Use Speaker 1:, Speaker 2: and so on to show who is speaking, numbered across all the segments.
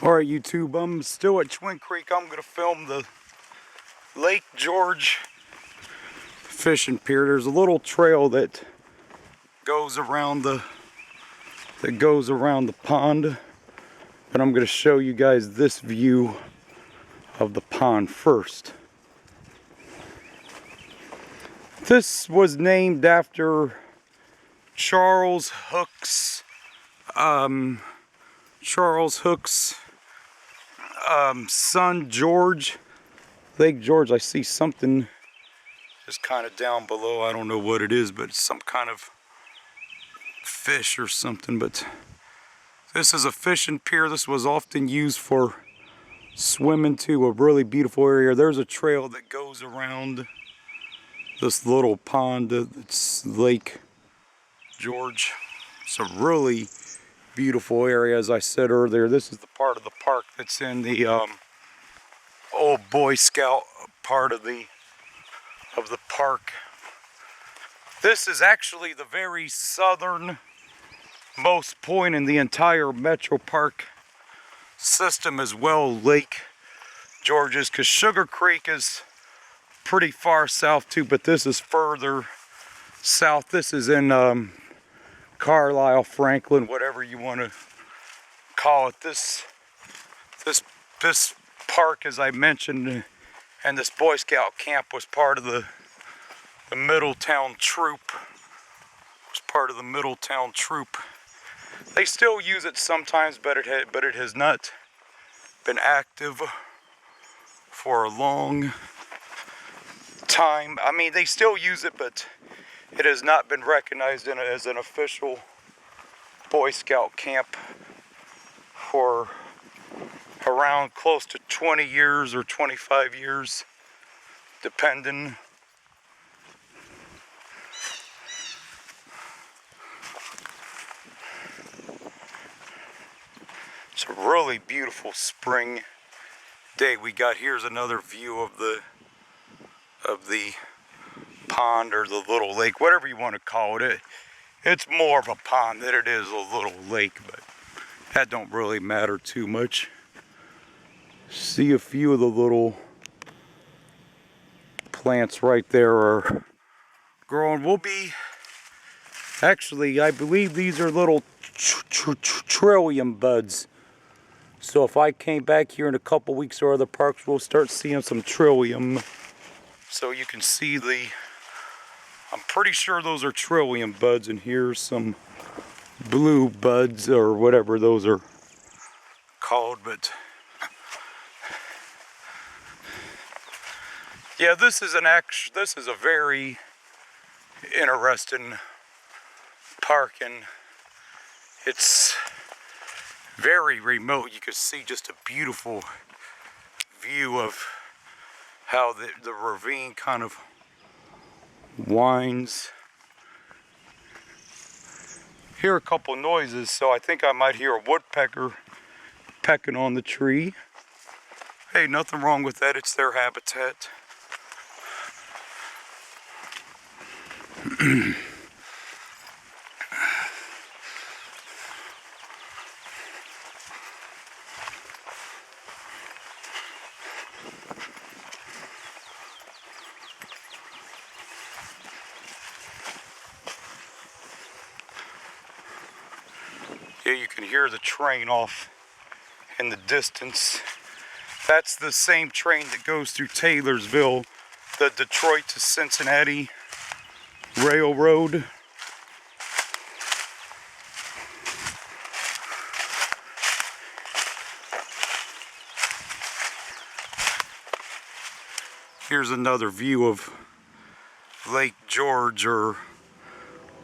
Speaker 1: Alright YouTube, I'm still at Twin Creek. I'm going to film the Lake George fishing pier. There's a little trail that goes around the pond. But I'm going to show you guys this view of the pond first. This was named after Charles Hook's son George. Lake George. I see something just kind of down below. I don't know what it is, but it's some kind of fish or something. But this is a fishing pier. This was often used for swimming to a really beautiful area. There's a trail that goes around this little pond. It's Lake George. It's a really beautiful area. As I said earlier, this is the part of the park that's in the old Boy Scout part of the park. This is actually the very southernmost point in the entire MetroPark system as well, Lake George's, because Sugar Creek is pretty far south too, but this is further south. This is in Carlisle, Franklin, whatever you want to call it. This park, as I mentioned, and this Boy Scout camp was part of the Middletown troop. Was part of the Middletown troop. They still use it sometimes, but it has not been active for a long time. I mean, they still use it, but it has not been recognized as an official Boy Scout camp for around close to 20 years or 25 years, depending. It's a really beautiful spring day we got. Here's another view of the pond, or the little lake, whatever you want to call it. It's more of a pond than it is a little lake, but that don't really matter too much. See a few of the little plants right there are growing. Actually, I believe these are little trillium buds. So if I came back here in a couple weeks or other parks, we'll start seeing some trillium. So you can see I'm pretty sure those are trillium buds, and here's some blue buds or whatever those are called. But yeah, this is a very interesting park, and it's very remote. You can see just a beautiful view of how the ravine kind of winds. Hear a couple noises, so I think I might hear a woodpecker pecking on the tree. Hey, nothing wrong with that. It's their habitat. Yeah, you can hear the train off in the distance. That's the same train that goes through Taylorsville, the Detroit to Cincinnati Railroad. Here's another view of Lake George, or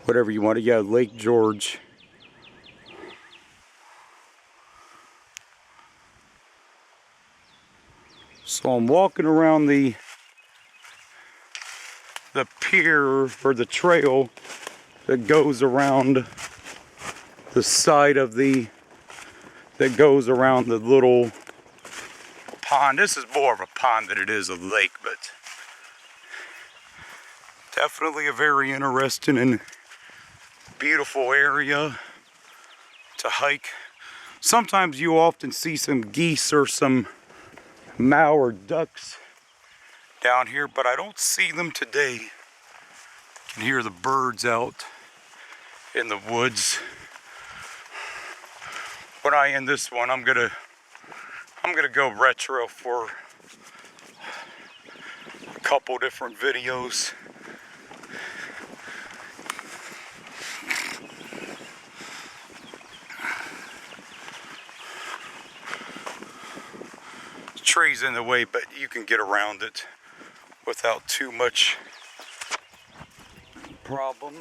Speaker 1: whatever you want to, yeah, Lake George. So I'm walking around the pier, or the trail that goes around the side of that goes around the little pond. This is more of a pond than it is a lake, but definitely a very interesting and beautiful area to hike. Sometimes you often see some geese or some mow or ducks down here, but I don't see them today. You can hear the birds out in the woods. When I end this one, I'm gonna go retro for a couple different videos. The tree's in the way, but you can get around it without too much problem.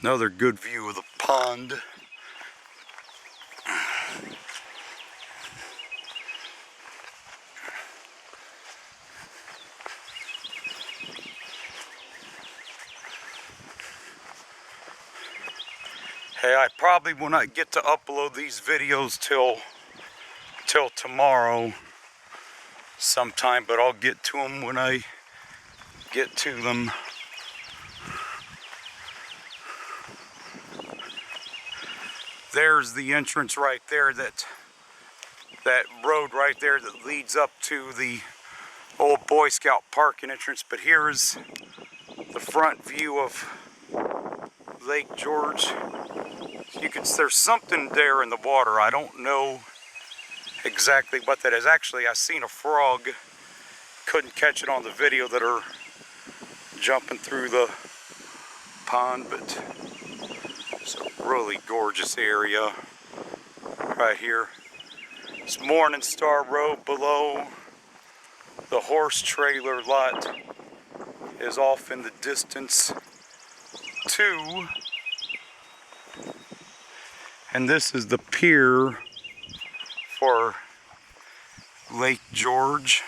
Speaker 1: Another good view of the pond. Hey, I probably will not get to upload these videos till tomorrow sometime, but I'll get to them when I get to them. There's the entrance right there, that road right there that leads up to the old Boy Scout parking entrance. But here is the front view of Lake George. There's something there in the water. I don't know exactly what that is. Actually, I seen a frog. Couldn't catch it on the video that are jumping through the pond, but it's a really gorgeous area right here. It's Morning Star Road below. The horse trailer lot is off in the distance too. And this is the pier for Lake George.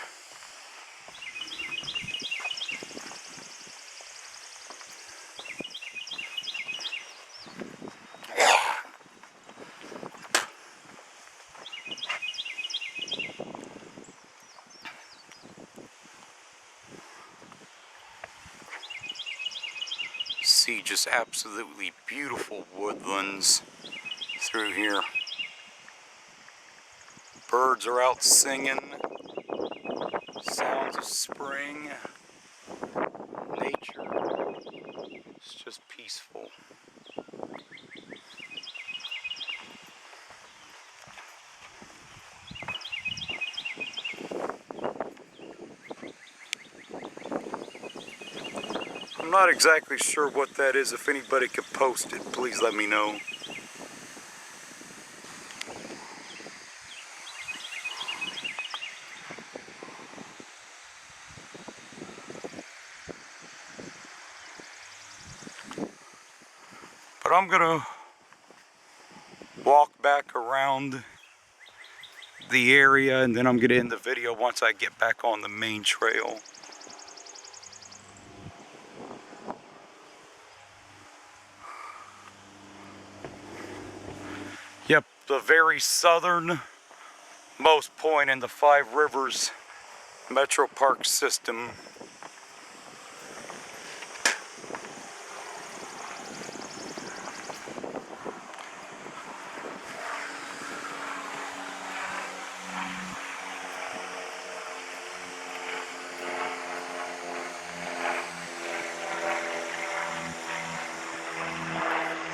Speaker 1: See just absolutely beautiful woodlands through here. Birds are out singing. Sounds of spring. Nature. It's just peaceful. I'm not exactly sure what that is. If anybody could post it, please let me know. But I'm gonna walk back around the area, and then I'm gonna end the video once I get back on the main trail. Yep, the very southernmost point in the Five Rivers MetroPark system.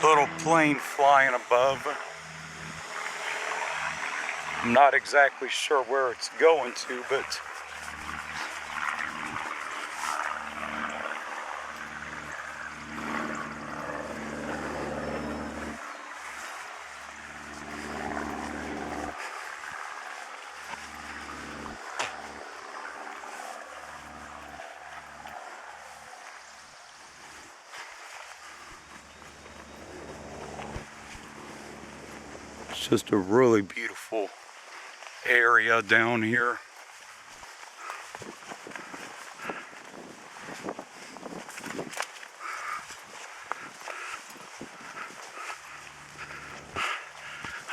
Speaker 1: Little plane flying above. I'm not exactly sure where it's going to, but it's just a really beautiful area down here.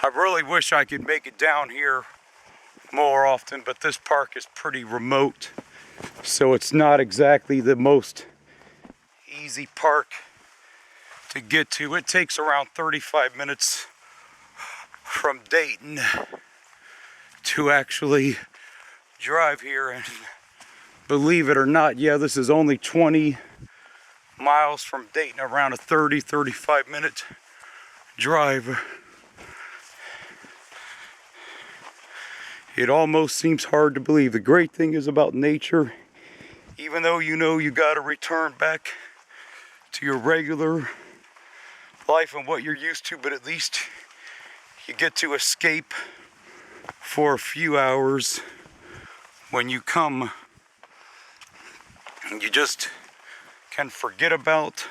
Speaker 1: I really wish I could make it down here more often, but this park is pretty remote So it's not exactly the most easy park to get to. It takes around 35 minutes from Dayton to actually drive here, and believe it or not, yeah, this is only 20 miles from Dayton, around a 35 minute drive. It almost seems hard to believe. The great thing is about nature, even though you know you got to return back to your regular life and what you're used to, but at least you get to escape for a few hours when you come, and you just can forget about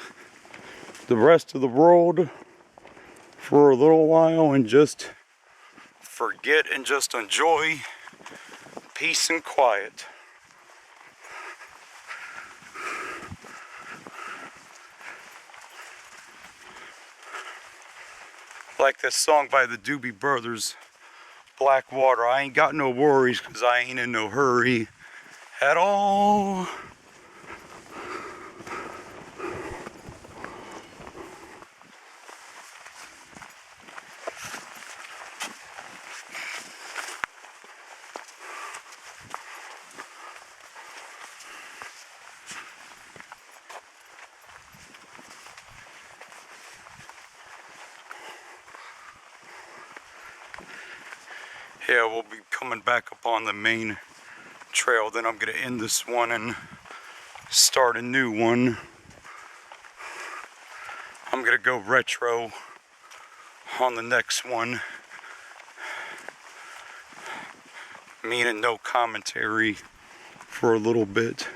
Speaker 1: the rest of the world for a little while and just forget and just enjoy peace and quiet. Like this song by the Doobie Brothers, Blackwater. I ain't got no worries because I ain't in no hurry at all. Yeah, we'll be coming back up on the main trail. Then I'm going to end this one and start a new one. I'm going to go retro on the next one, meaning no commentary for a little bit.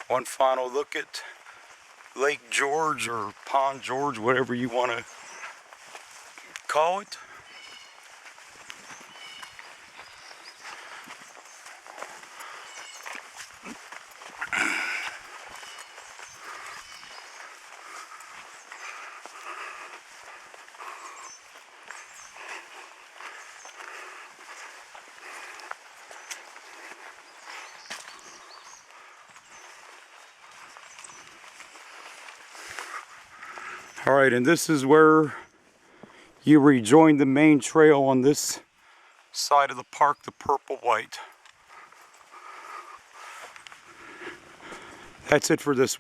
Speaker 1: One final look at Lake George, or Pond George, whatever you want to call it. All right, and this is where you rejoin the main trail on this side of the park, the purple white. That's it for this